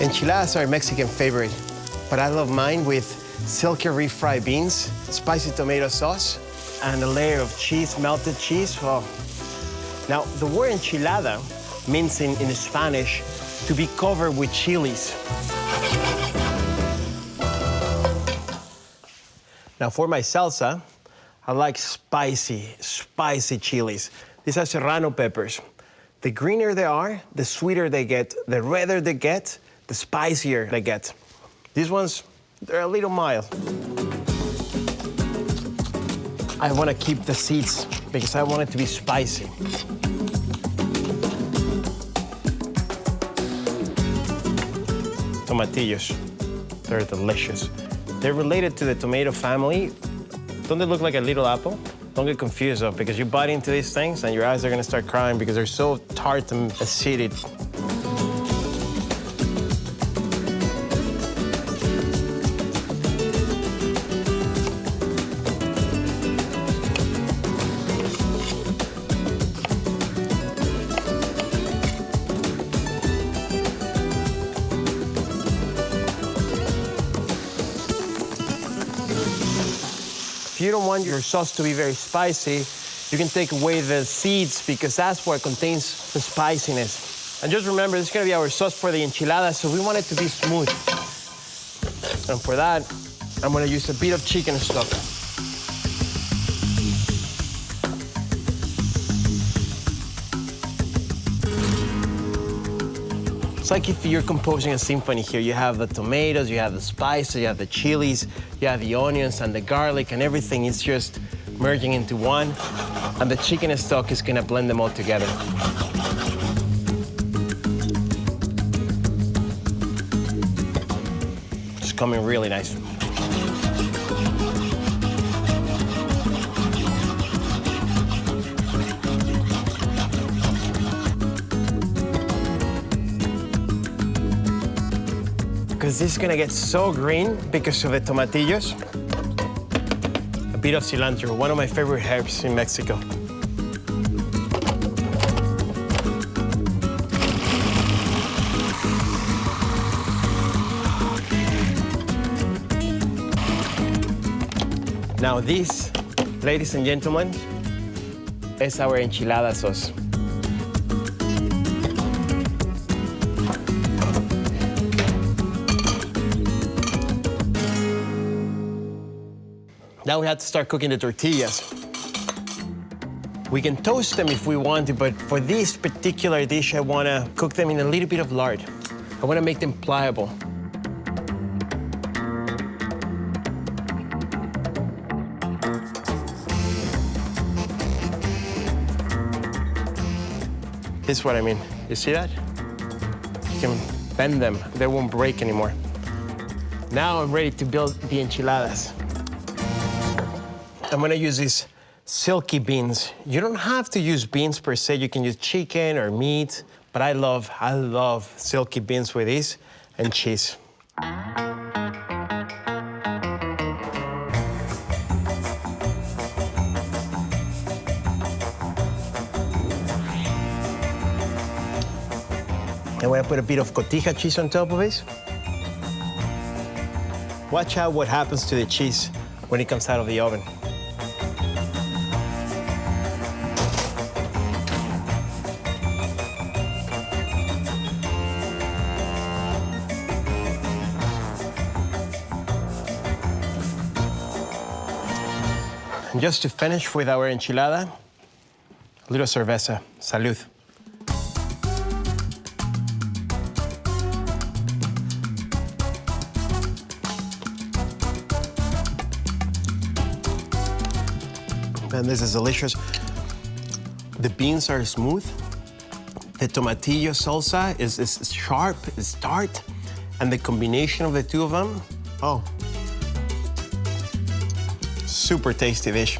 Enchiladas are a Mexican favorite, but I love mine with silky refried beans, spicy tomato sauce, and a layer of cheese, melted cheese. Oh. Now, the word enchilada means in Spanish to be covered with chilies. Now, for my salsa, I like spicy chilies. These are serrano peppers. The greener they are, the sweeter they get. The redder they get, the spicier they get. These ones, they're a little mild. I want to keep the seeds because I want it to be spicy. Tomatillos, they're delicious. They're related to the tomato family. Don't they look like a little apple? Don't get confused though, because you bite into these things and your eyes are gonna start crying because they're so tart and acidic. If you don't want your sauce to be very spicy, you can take away the seeds because that's what contains the spiciness. And just remember, this is gonna be our sauce for the enchiladas, so we want it to be smooth. And for that, I'm gonna use a bit of chicken stock. It's like if you're composing a symphony here. You have the tomatoes, you have the spices, you have the chilies, you have the onions and the garlic, and everything is just merging into one. And the chicken stock is gonna blend them all together. It's coming really nice. Because this is gonna get so green because of the tomatillos. A bit of cilantro, one of my favorite herbs in Mexico. Now this, ladies and gentlemen, is our enchilada sauce. Now we have to start cooking the tortillas. We can toast them if we want to, but for this particular dish, I want to cook them in a little bit of lard. I want to make them pliable. This is what I mean. You see that? You can bend them. They won't break anymore. Now I'm ready to build the enchiladas. I'm gonna use these silky beans. You don't have to use beans per se. You can use chicken or meat, but I love silky beans with this and cheese. I'm gonna put a bit of cotija cheese on top of this. Watch out what happens to the cheese when it comes out of the oven. And just to finish with our enchilada, a little cerveza. Salud. And this is delicious. The beans are smooth. The tomatillo salsa is sharp, is tart. And the combination of the two of them, oh, super tasty dish.